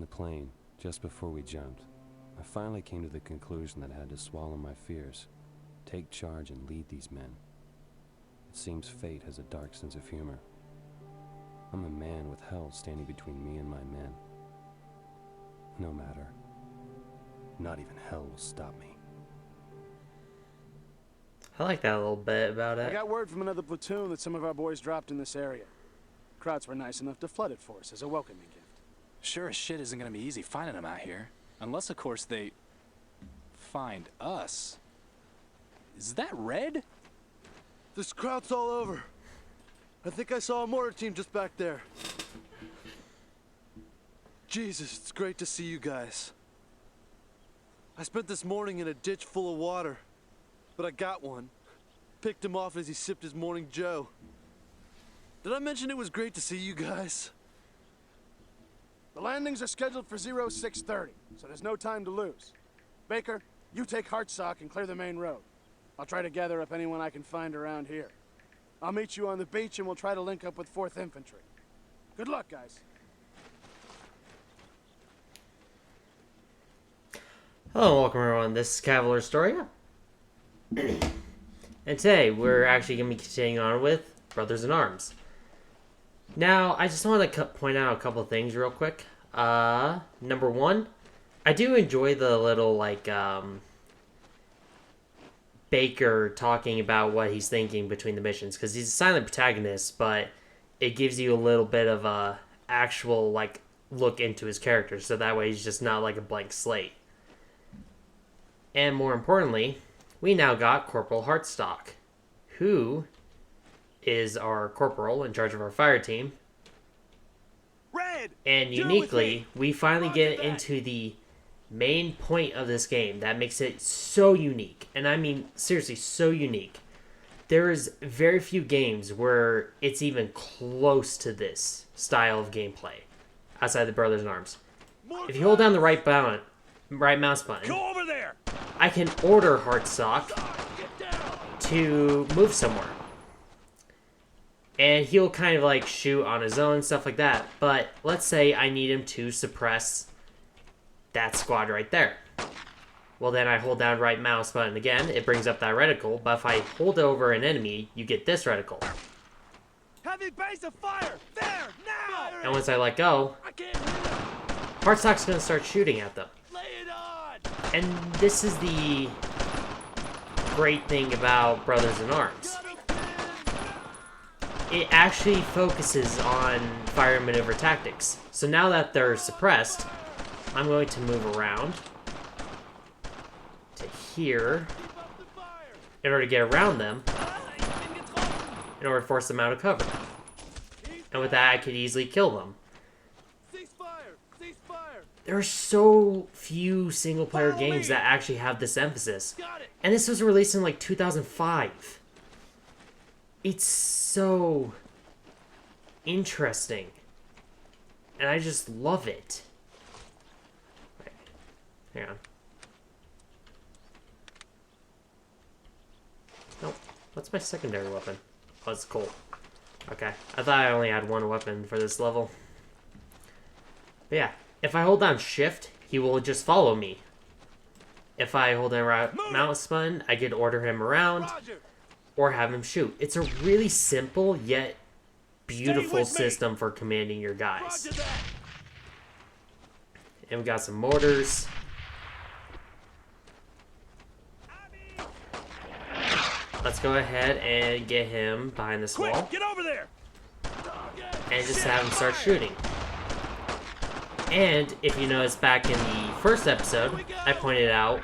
the plane, just before we jumped, I finally came to the conclusion that I had to swallow my fears, take charge and lead these men. It seems fate has a dark sense of humor. I'm a man with hell standing between me and my men. No matter. Not even hell will stop me. I like that little bit about it. I got word from another platoon that some of our boys dropped in this area. Krauts were nice enough to flood it for us as a welcoming gift. Sure as shit isn't gonna be easy finding them out here. Unless, of course, they find us. Is that red? There's Krauts all over. I think I saw a mortar team just back there. Jesus, it's great to see you guys. I spent this morning in a ditch full of water, but I got one. Picked him off as he sipped his morning joe. Did I mention it was great to see you guys? The landings are scheduled for 0630, so there's no time to lose. Baker, you take Hartsock and clear the main road. I'll try to gather up anyone I can find around here. I'll meet you on the beach and we'll try to link up with 4th Infantry. Good luck, guys. Hello, welcome everyone. This is Cavalier Storia. And today we're actually going to be continuing on with Brothers in Arms. Now, I just want to point out a couple of things real quick. Number one, I do enjoy the little, Baker talking about what he's thinking between the missions, because he's a silent protagonist, but it gives you a little bit of a actual, look into his character, so that way he's just not like a blank slate. And more importantly, we now got Corporal Hartsock, who is our corporal in charge of our fire team. Red! And uniquely, we finally get into the main point of this game that makes it so unique. And I mean, seriously, so unique. There is very few games where it's even close to this style of gameplay outside the Brothers in Arms. If you hold down the right mouse button, Go over there! I can order Hartsock to move somewhere. And he'll kind of shoot on his own, stuff like that. But let's say I need him to suppress that squad right there. Well, then I hold down right mouse button again. It brings up that reticle. But if I hold over an enemy, you get this reticle. Heavy base of fire! There! Now! And once I let go, I can't hit him! Hartsock's going to start shooting at them. Lay it on! And this is the great thing about Brothers in Arms. It actually focuses on fire and maneuver tactics. So now that they're suppressed, I'm going to move around to here in order to get around them, in order to force them out of cover. And with that, I could easily kill them. There are so few single-player games that actually have this emphasis. And this was released in 2005. It's so interesting. And I just love it. Wait, hang on. Nope. What's my secondary weapon? Oh, it's cool. Okay. I thought I only had one weapon for this level. But yeah. If I hold down shift, he will just follow me. If I hold down right mouse button, I can order him around. Or have him shoot. It's a really simple yet beautiful system for commanding your guys. And we got some mortars. Let's go ahead and get him behind this wall. Get over there! And just have him start shooting. And if you notice back in the first episode, I pointed out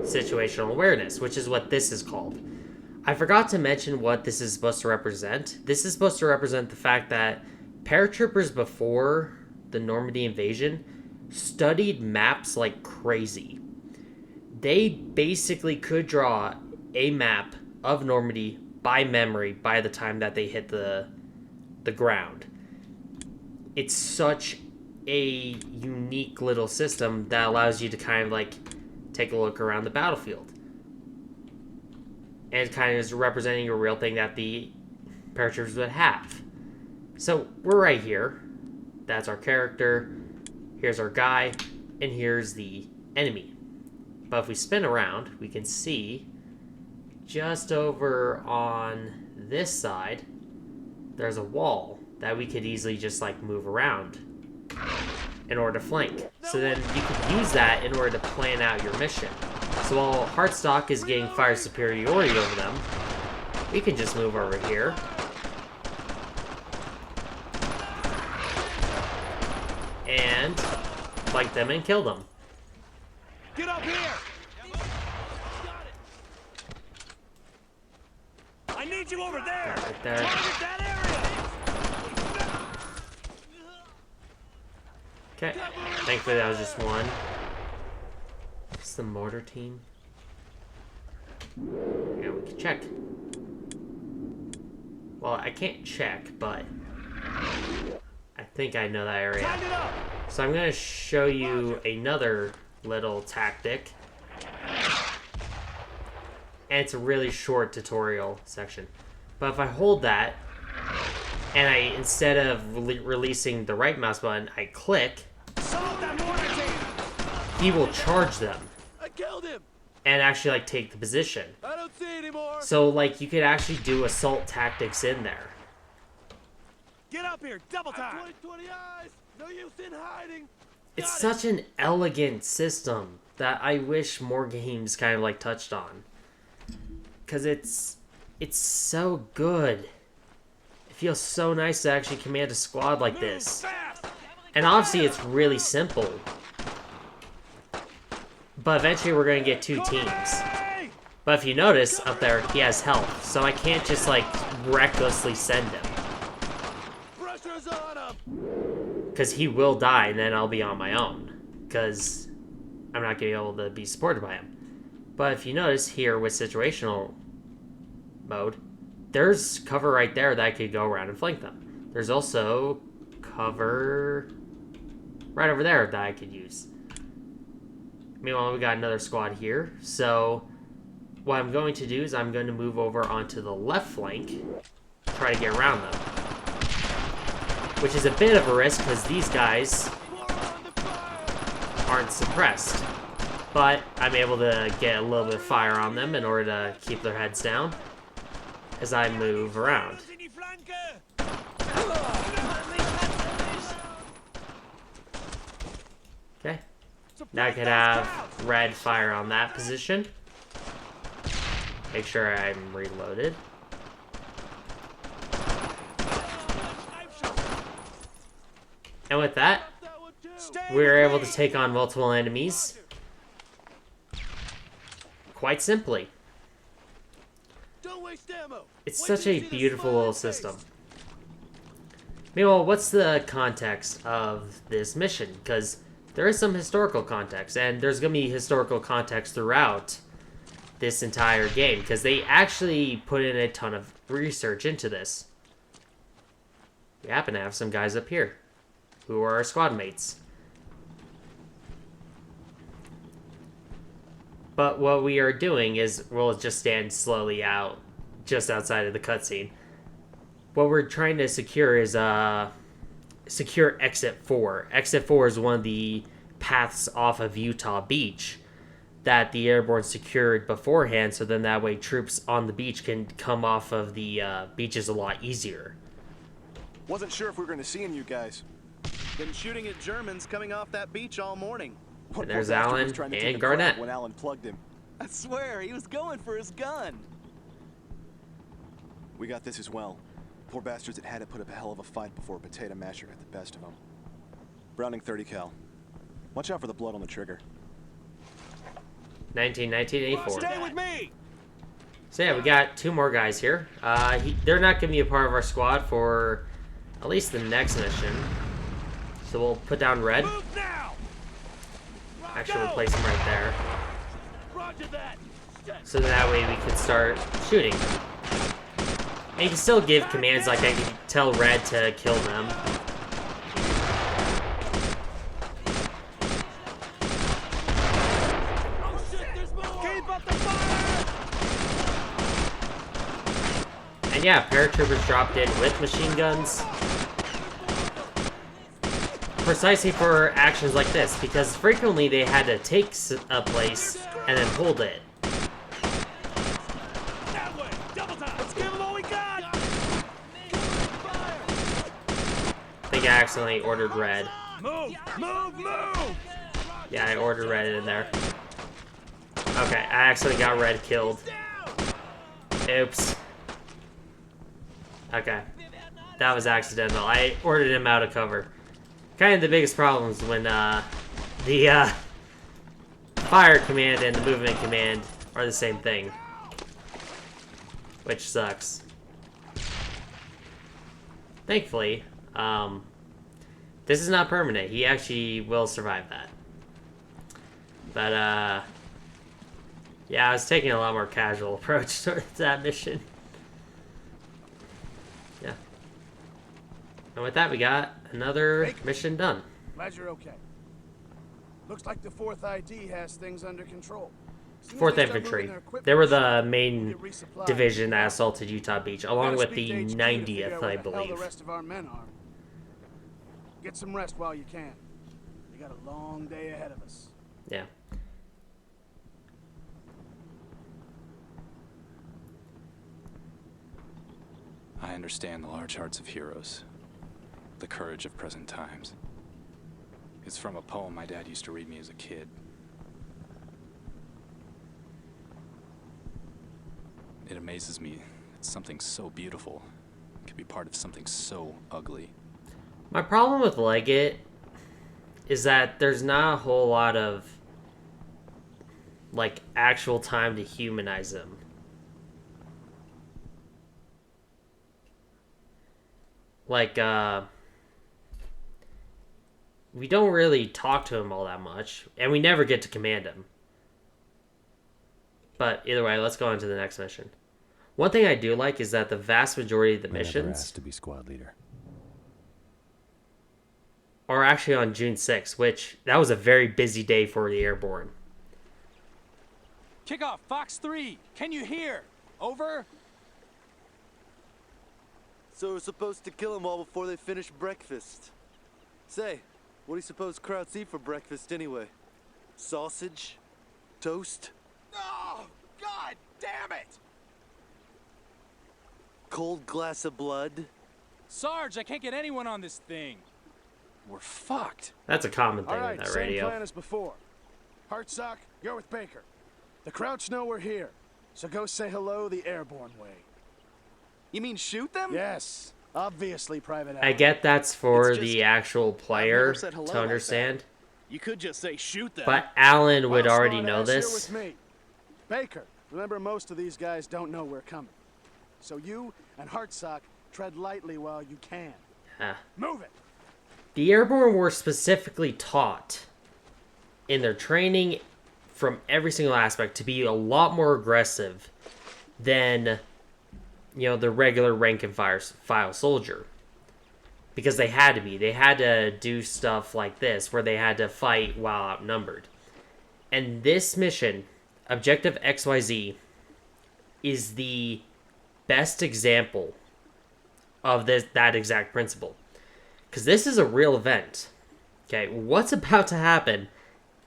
situational awareness, which is what this is called. I forgot to mention what this is supposed to represent. This is supposed to represent the fact that paratroopers before the Normandy invasion studied maps like crazy. They basically could draw a map of Normandy by memory by the time that they hit the ground. It's such a unique little system that allows you to kind of take a look around the battlefield. And it kind of is representing a real thing that the paratroopers would have. So, we're right here. That's our character. Here's our guy, and here's the enemy. But if we spin around, we can see just over on this side, there's a wall that we could easily just like move around in order to flank. So then you could use that in order to plan out your mission. So while Heartstock is getting fire superiority over them, we can just move over here. And flank them and kill them. Get up here! I need you over there! Right there. Target that area! Okay. Thankfully that was just one. It's the mortar team. Yeah, we can check. Well, I can't check, but I think I know that area. Tighten it up! So I'm going to show you another little tactic. And it's a really short tutorial section. But if I hold that, and I, instead of releasing the right mouse button, I click, Assault that mortar team! he will charge them. I killed him! And actually, like, take the position. I don't see anymore! So, like, you could actually do assault tactics in there. Get up here! Double time! 20 eyes! No use in hiding! It's such an elegant system that I wish more games kind of, like, touched on. Because it's so good. It feels so nice to actually command a squad like this. Fast! And obviously it's really simple. But eventually we're going to get two teams. Hey! But if you notice, up there, he has health. So I can't just, like, recklessly send him. Pressure's on him! Because he will die, and then I'll be on my own. Because I'm not going to be able to be supported by him. But if you notice here with situational mode, there's cover right there that I could go around and flank them. There's also cover right over there that I could use. Meanwhile, we got another squad here. So what I'm going to do is I'm going to move over onto the left flank, try to get around them. Which is a bit of a risk because these guys aren't suppressed. But I'm able to get a little bit of fire on them in order to keep their heads down as I move around. Okay. Now I could have red fire on that position. Make sure I'm reloaded. And with that, we were able to take on multiple enemies quite simply. Don't waste ammo! It's such a beautiful little system. Meanwhile, what's the context of this mission? Because there is some historical context, and there's going to be historical context throughout this entire game, because they actually put in a ton of research into this. We happen to have some guys up here who are our squad mates. But what we are doing is we'll just stand slowly out just outside of the cutscene. What we're trying to secure is secure Exit 4. Exit 4 is one of the paths off of Utah Beach that the Airborne secured beforehand, so then that way troops on the beach can come off of the beaches a lot easier. Wasn't sure if we were going to see you guys. Been shooting at Germans coming off that beach all morning. And there's Alan and Garnett. When Alan plugged him. I swear, he was going for his gun. We got this as well. Poor bastards that had to put up a hell of a fight before a potato masher got the best of them. Browning 30 cal. Watch out for the blood on the trigger. 1984. Stay with me! So yeah, we got two more guys here. They're not going to be a part of our squad for at least the next mission. So we'll put down red. Move now! Actually, we'll place them right there. Roger that! So that way we could start shooting. And you can still give commands like I can tell red to kill them. Oh shit, there's more! Keep up the fire! And yeah, paratroopers dropped in with machine guns. precisely for actions like this, because frequently they had to take a place and then hold it. That way! Double time! Let's give them all we got! I think I accidentally ordered red. Move! Move! Move! Yeah, I ordered red in there. Okay, I actually got red killed. Oops. Okay. That was accidental. I ordered him out of cover. Kind of the biggest problems when the fire command and the movement command are the same thing. Which sucks. Thankfully, this is not permanent. He actually will survive that. But, yeah, I was taking a lot more casual approach towards that mission. Yeah. And with that, we got another mission done. Glad you're okay. Looks like the 4th ID has things under control. As soon as 4th they start Infantry. moving their equipment, They were the we'll main get resupplied. division that assaulted Utah Beach, along Gotta with speak the to HQ to figure 90th, out where I the hell believe. the rest of our men are. Get some rest while you can. We got a long day ahead of us. Yeah. I understand the large hearts of heroes, the courage of present times. It's from a poem my dad used to read me as a kid. It amazes me that something so beautiful could be part of something so ugly. My problem with Leggett is that there's not a whole lot of, like, actual time to humanize him. Like, we don't really talk to him all that much, and we never get to command him. But either way, let's go on to the next mission. One thing I do like is that the vast majority of the I never missions asked to be squad leader. are actually on June 6th, which that was a very busy day for the Airborne. Kickoff, Fox 3. Can you hear? Over. So we're supposed to kill them all before they finish breakfast. Say, what do you suppose Krauts eat for breakfast anyway? Sausage? Toast? Oh, God damn it! Cold glass of blood? Sarge, I can't get anyone on this thing. We're fucked. That's a common thing All on right, that same radio. plan as before. Hartsock, you're with Baker. The Crouch know we're here, so go say hello the airborne way. You mean shoot them? Yes, obviously, Private I Allen. get that's for It's just- the actual player never said hello to like understand, You could just say shoot them. but Alan would Well, already smart know ass, you're this. with me. Baker, remember most of these guys don't know we're coming. So you and Hartsock tread lightly while you can. Ah. Move it! The Airborne were specifically taught in their training from every single aspect to be a lot more aggressive than, you know, the regular rank and file soldier. Because they had to be. They had to do stuff like this, where they had to fight while outnumbered. And this mission, Objective XYZ, is the best example of that exact principle. Because this is a real event. Okay, what's about to happen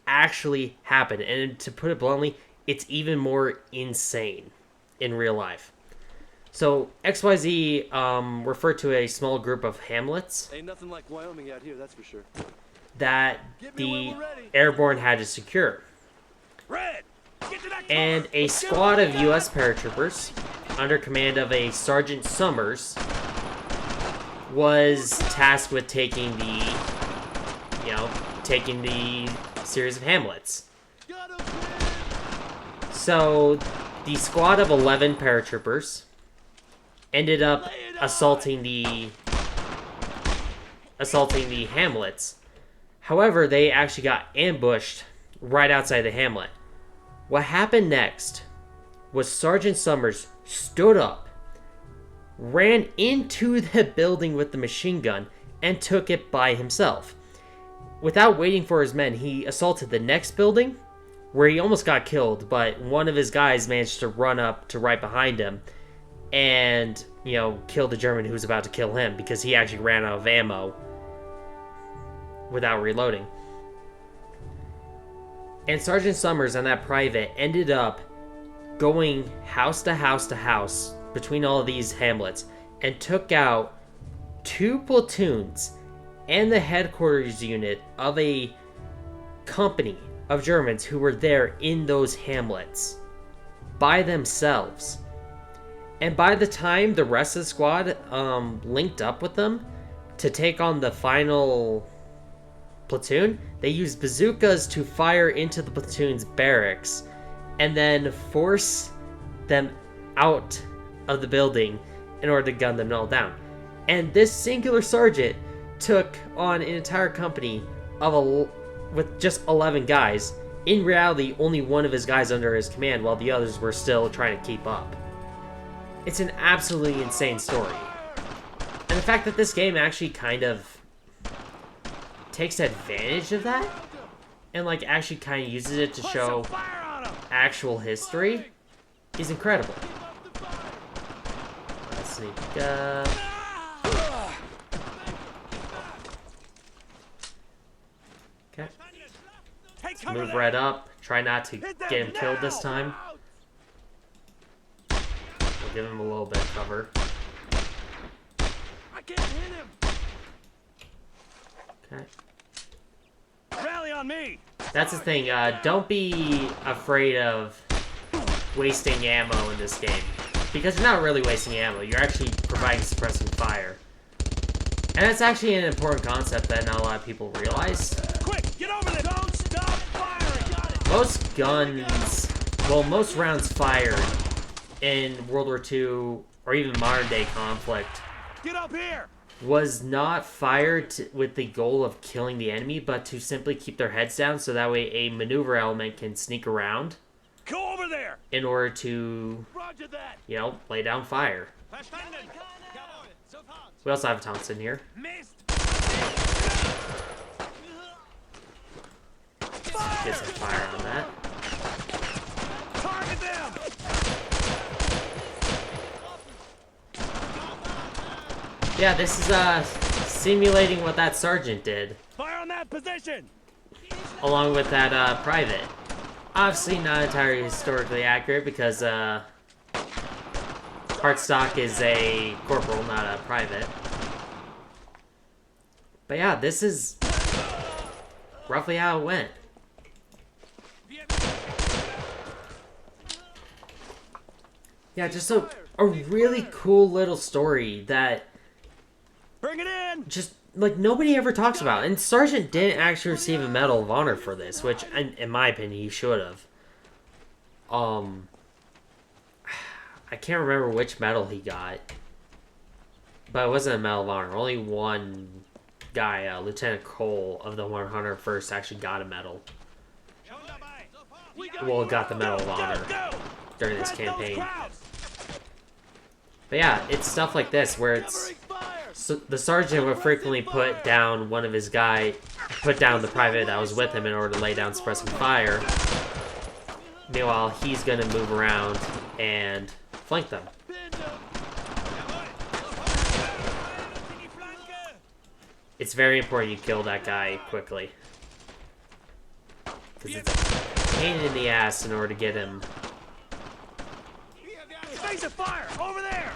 actually happened. And to put it bluntly, it's even more insane in real life. So, XYZ referred to a small group of hamlets Ain't nothing like Wyoming out here, that's for sure. that Get me the when we're ready. Airborne had to secure. Red! Get to that And cover! a squad of U.S. paratroopers, under command of a Sergeant Summers, was tasked with taking the series of hamlets. So, the squad of 11 paratroopers ended up assaulting the hamlets. However, they actually got ambushed right outside the hamlet. What happened next was Sergeant Summers stood up, ran into the building with the machine gun, and took it by himself. Without waiting for his men, he assaulted the next building, where he almost got killed, but one of his guys managed to run up to right behind him and, kill the German who was about to kill him because he actually ran out of ammo. without reloading. And Sergeant Summers and that private ended up going house to house to house between all of these hamlets and took out 2 platoons and the headquarters unit of a company of Germans who were there in those hamlets by themselves. And by the time the rest of the squad linked up with them to take on the final platoon, they used bazookas to fire into the platoon's barracks and then force them out of the building in order to gun them all down. And this singular sergeant took on an entire company with just 11 guys. In reality, only one of his guys under his command, while the others were still trying to keep up. It's an absolutely insane story. And the fact that this game actually kind of takes advantage of that and like actually kind of uses it to show actual history is incredible. Let's sneak up. Okay. Let's move right up. Try not to get him killed this time. We'll give him a little bit of cover. I can't hit him. Okay. Rally on me. That's the thing. Don't be afraid of wasting ammo in this game, because you're not really wasting ammo. You're actually providing suppressing fire, and that's actually an important concept that not a lot of people realize. Quick, get over there. Don't stop firing. Got it. Most guns, well, most rounds fired in World War II or even modern day conflict Get up here. was not fired with the goal of killing the enemy, but to simply keep their heads down so that way a maneuver element can sneak around Go over there. in order to, Roger that. you know, lay down fire. Verstanden. Jawohl. Sofort. We also have a Thompson here. Mist. Get some fire on that. Target them. Yeah, this is simulating what that sergeant did, Fire on that position. along with that private. Obviously not entirely historically accurate because Heartstock is a corporal, not a private. But yeah, this is roughly how it went. Yeah, just a really cool little story that Bring it in. just, like, nobody ever talks about. And Sergeant didn't actually receive a Medal of Honor for this, which, in my opinion, he should have. I can't remember which medal he got, but it wasn't a Medal of Honor. Only one guy, Lieutenant Cole of the 101st, actually got a medal. Well, got the Medal of Honor during this campaign. But yeah, it's stuff like this where it's so the sergeant would frequently put down one of his put down the private that was with him in order to lay down suppressing fire. Meanwhile, he's gonna move around and flank them. It's very important you kill that guy quickly, because it's a pain in the ass in order to get him. Face of fire over there.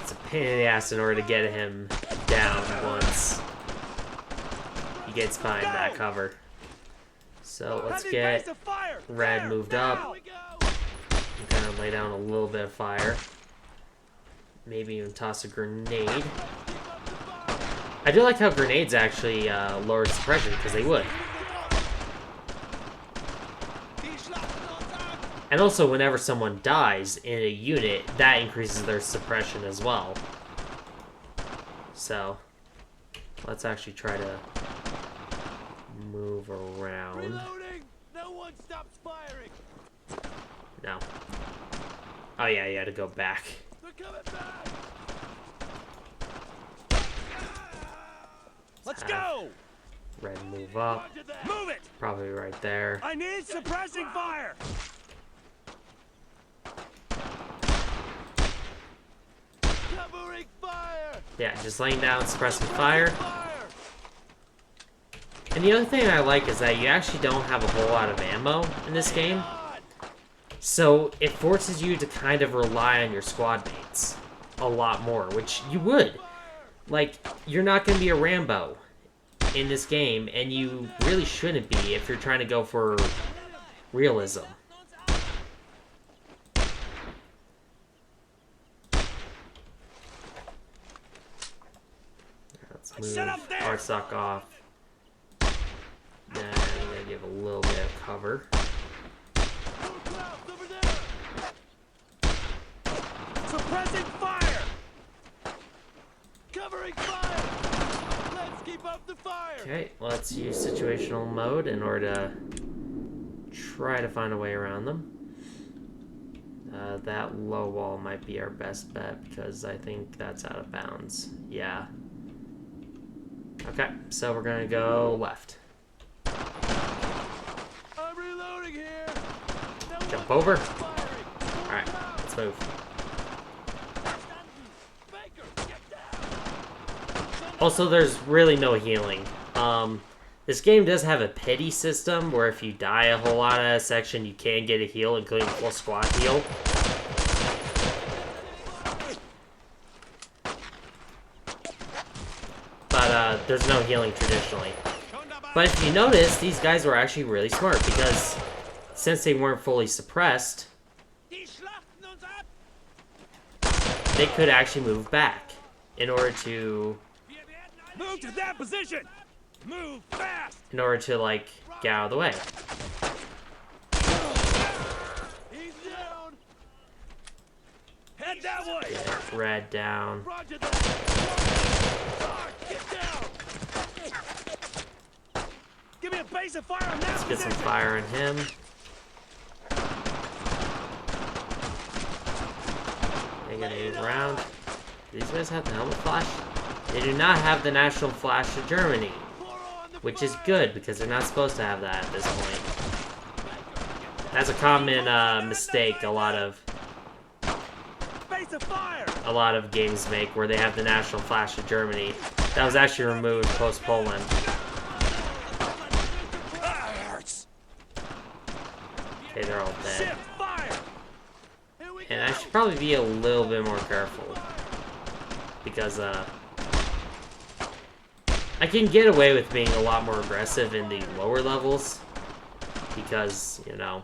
It's a pain in the ass in order to get him down once he gets behind that cover. So let's Heavy get face of fire. Red There, moved now. up. I'm gonna lay down a little bit of fire. Maybe even toss a grenade. I do like how grenades actually lower suppression, because they would. And also, whenever someone dies in a unit, that increases their suppression as well. So, let's actually try to move around. Reloading. No one stops firing. No. Oh yeah, you had to go back. They're coming back. Let's go. Red move up. Move it. Probably right there. I need suppressing fire. Covering fire. Yeah, just laying down, suppressing fire. And the other thing I like is that you actually don't have a whole lot of ammo in this game. So it forces you to kind of rely on your squad mates a lot more, which you would. Like, you're not going to be a Rambo in this game, and you really shouldn't be if you're trying to go for realism. Let's move Artsock off. Then I'm going to give a little bit of cover. Suppressing fire! Covering fire! Let's keep up the fire! Okay, let's use situational mode in order to try to find a way around them. That low wall might be our best bet because I think that's out of bounds. Yeah. Okay, so we're gonna go left. I'm reloading here! Jump over. Alright, let's move. Also, there's really no healing. This game does have a pity system where if you die a whole lot of a section, you can get a heal, including full squad heal. But there's no healing traditionally. But if you notice, these guys were actually really smart because since they weren't fully suppressed, they could actually move back in order to... Move to that position! Move fast! In order to, like, get out of the way. He's down! Head that way! Get Red down. Roger that! Get down! Give me a base of fire on that Let's get some position. fire on him. They get a round. Do these guys have the helmet flash? They do not have the national flash of Germany, which is good because they're not supposed to have that at this point. That's a common mistake a lot of games make, where they have the national flash of Germany. That was actually removed post Poland. Okay, they're all dead. And I should probably be a little bit more careful because I can get away with being a lot more aggressive in the lower levels because, you know,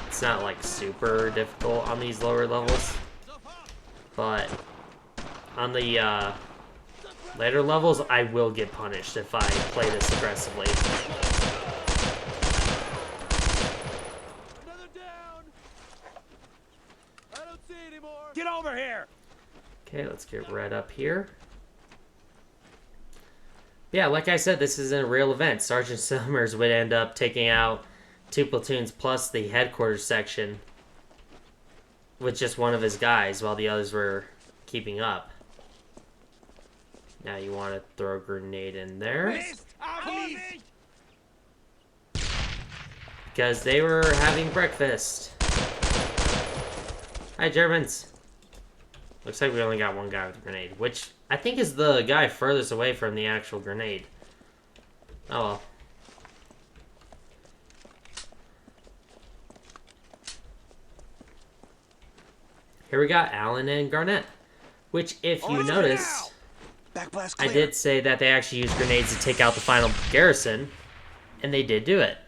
it's not like super difficult on these lower levels, but on the later levels I will get punished if I play this aggressively. Another down. I don't see anymore. Get over here. Okay, let's get Red up here. Yeah, like I said, this isn't a real event. Sergeant Summers would end up taking out 2 platoons plus the headquarters section with just one of his guys while the others were keeping up. Now you want to throw a grenade in there. Because they were having breakfast. Hi, Germans. Looks like we only got one guy with a grenade, which I think is the guy furthest away from the actual grenade. Oh well. Here we got Allen and Garnett, which if you notice, I did say that they actually used grenades to take out the final garrison, and they did do it.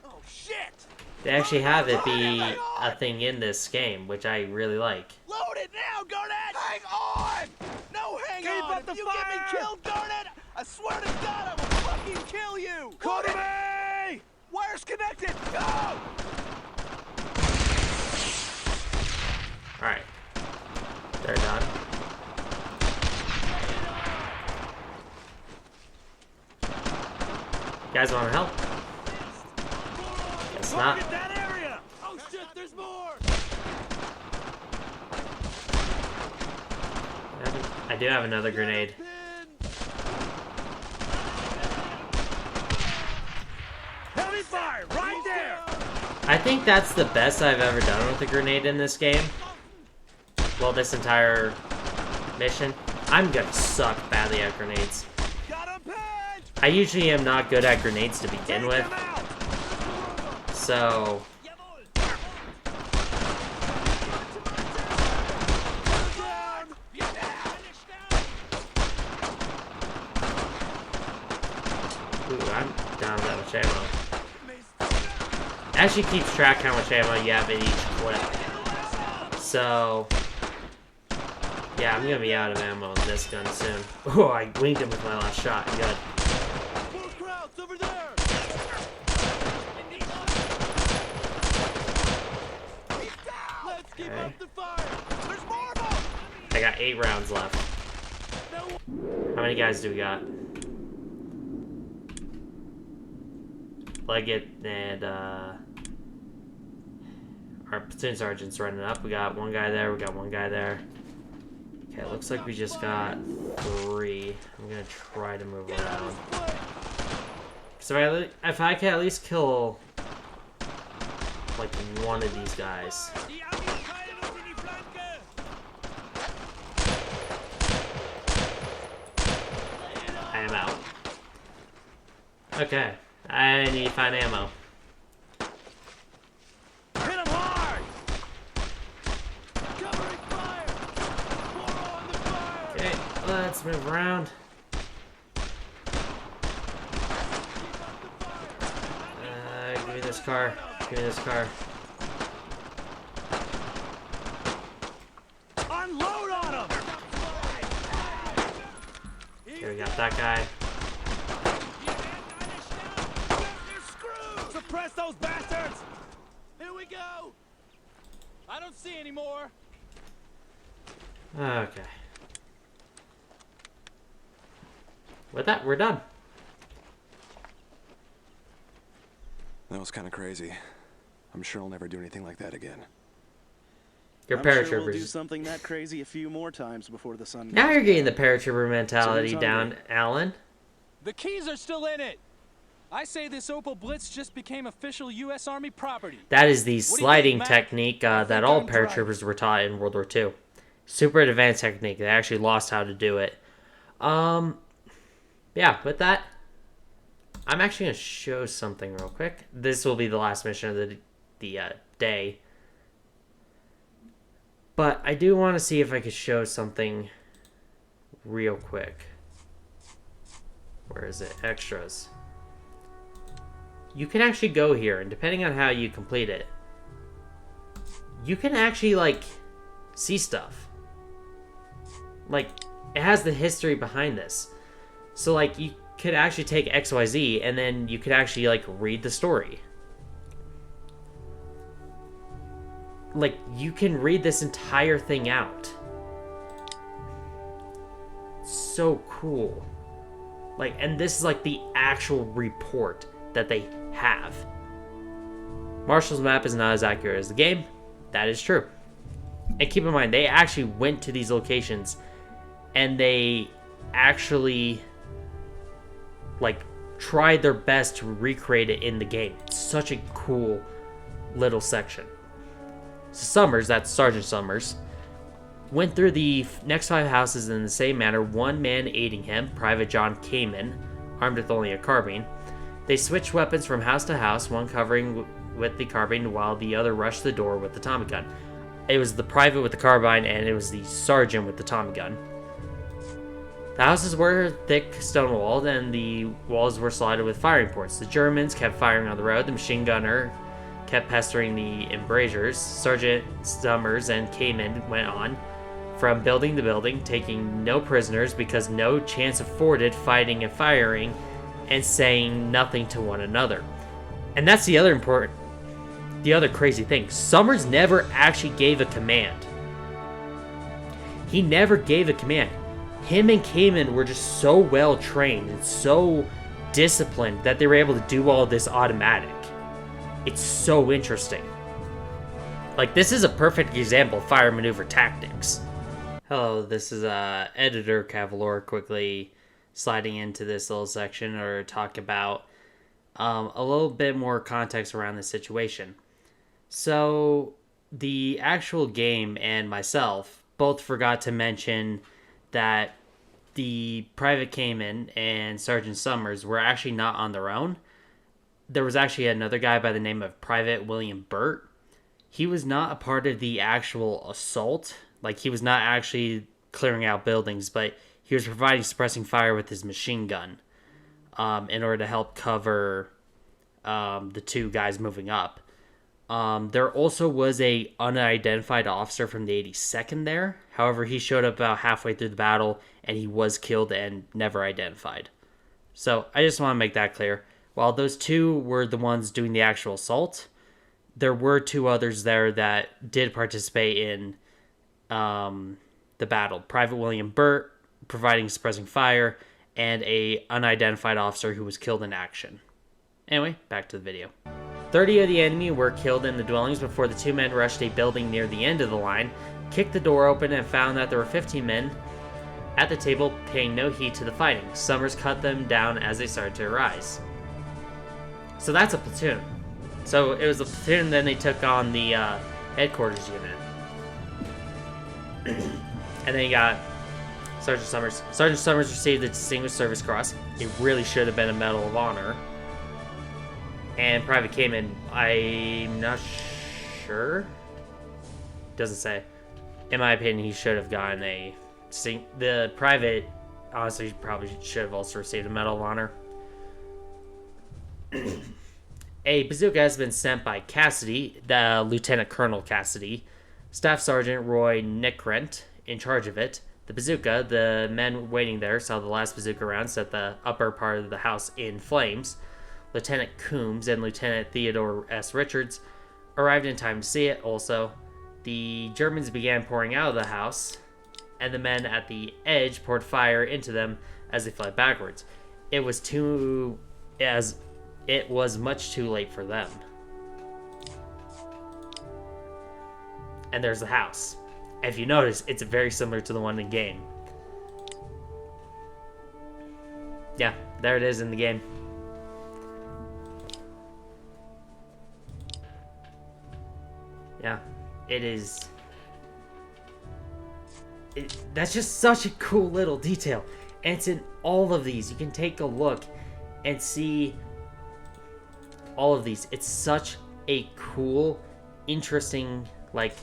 Oh shit! They actually have it be a thing in this game, which I really like. Load it now, Garnett! Hang on! No hang Keep on! up If the you fire! get me killed, Garnett, I swear to God I will fucking kill you! Cover me! Wire's connected! Go! Alright. They're done. You guys want to help? Guess not. Target that area! Oh shit, there's more! I do have another grenade. Heavy fire! Right there! I think that's the best I've ever done with a grenade in this game. Well, this entire mission. I'm gonna suck badly at grenades. I usually am not good at grenades to begin with. So... Ooh, I'm down that much ammo. Actually keeps track how much ammo you have in each clip. So... yeah, I'm gonna be out of ammo on this gun soon. Oh, I winged him with my last shot. Good. More crowds over there. Let's keep Okay. up the fire. There's more of them. I got 8 rounds left. How many guys do we got? Leggett and our platoon sergeant's running up. We got one guy there. We got one guy there. Okay, it looks like we just got 3. I'm gonna try to move around. So if I can at least kill like one of these guys. I am out. Okay, I need to find ammo. Hit him hard. Covering fire. More on the fire. Okay, let's move around. Give me this car. Give me this car. Unload on him. Okay, we got that guy. Suppress those bastards. Here we go. I don't see any more. Okay. With that, we're done. That was kind of crazy. I'm sure I'll never do anything like that again. Your I'm sure paratroopers. we'll do something that crazy a few more times before the sun Now goes you're getting the down. paratrooper mentality So who's down, hungry? Alan. The keys are still in it. I say this Opel Blitz just became official U.S. Army property. That is the What do you sliding think, Mac? technique I that think all I'm driving. paratroopers were taught in World War II. Super advanced technique. They actually lost how to do it. Yeah, with that, I'm actually going to show something real quick. This will be the last mission of the day. But I do want to see if I could show something real quick. Where is it? Extras. You can actually go here, and depending on how you complete it, you can actually, like, see stuff. Like, it has the history behind this. So, like, you could actually take XYZ, and then you could actually, like, read the story. Like, you can read this entire thing out. So cool. Like, and this is, like, the actual report that they have. Marshall's map is not as accurate as the game. That is true. And keep in mind, they actually went to these locations and they actually, like, tried their best to recreate it in the game. It's such a cool little section. So Summers, that's Sergeant Summers, went through the next 5 houses in the same manner, one man aiding him, Private John Kamen, armed with only a carbine. They switched weapons from house to house, one covering with the carbine while the other rushed the door with the Tommy gun. It was the private with the carbine and it was the sergeant with the Tommy gun. The houses were thick stone walled and the walls were slotted with firing ports. The Germans kept firing on the road. The machine gunner kept pestering the embrasures. Sergeant Summers and Kamen went on from building to building, taking no prisoners because no chance afforded, fighting and firing, and saying nothing to one another. And that's the other crazy thing. Summers never actually gave a command. He never gave a command. Him and Kamen were just so well trained and so disciplined that they were able to do all this automatic. It's so interesting. Like, this is a perfect example of fire maneuver tactics. Hello, this is Editor Cavalier quickly sliding into this little section or talk about a little bit more context around the situation. So, the actual game and myself both forgot to mention that the Private Kamen and Sergeant Summers were actually not on their own. There was actually another guy by the name of Private William Burt. He was not a part of the actual assault. Like, he was not actually clearing out buildings, but he was providing suppressing fire with his machine gun in order to help cover the two guys moving up. There also was a unidentified officer from the 82nd there. However, he showed up about halfway through the battle, and he was killed and never identified. So, I just want to make that clear. While those two were the ones doing the actual assault, there were two others there that did participate in the battle. Private William Burt, providing suppressing fire, and a unidentified officer who was killed in action. Anyway, back to the video. 30 of the enemy were killed in the dwellings before the two men rushed a building near the end of the line, kicked the door open, and found that there were 15 men at the table paying no heed to the fighting. Summers cut them down as they started to arise. So that's a platoon. So it was a platoon, then they took on the headquarters unit. And then you got Sergeant Summers. Sergeant Summers received the Distinguished Service Cross. It really should have been a Medal of Honor. And Private Kamen, I'm not sure. Doesn't say. In my opinion, he should have gotten the Private, honestly, probably should have also received a Medal of Honor. A bazooka has been sent by Cassidy, the Lieutenant Colonel Cassidy, Staff Sergeant Roy Nickrent in charge of it. The bazooka, the men waiting there saw the last bazooka round set the upper part of the house in flames. Lieutenant Coombs and Lieutenant Theodore S. Richards arrived in time to see it also. The Germans began pouring out of the house, and the men at the edge poured fire into them as they fled backwards. It was much too late for them. And there's the house. If you notice, it's very similar to the one in the game. Yeah, there it is in the game. Yeah, it is. That's just such a cool little detail. And it's in all of these. You can take a look and see all of these. It's such a cool, interesting, like,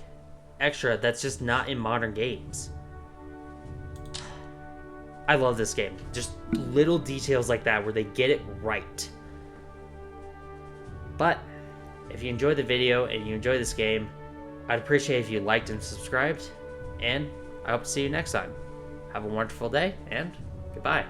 extra that's just not in modern games. I love this game. Just little details like that where they get it right. But if you enjoyed the video and you enjoy this game, I'd appreciate if you liked and subscribed, and I hope to see you next time. Have a wonderful day, and goodbye.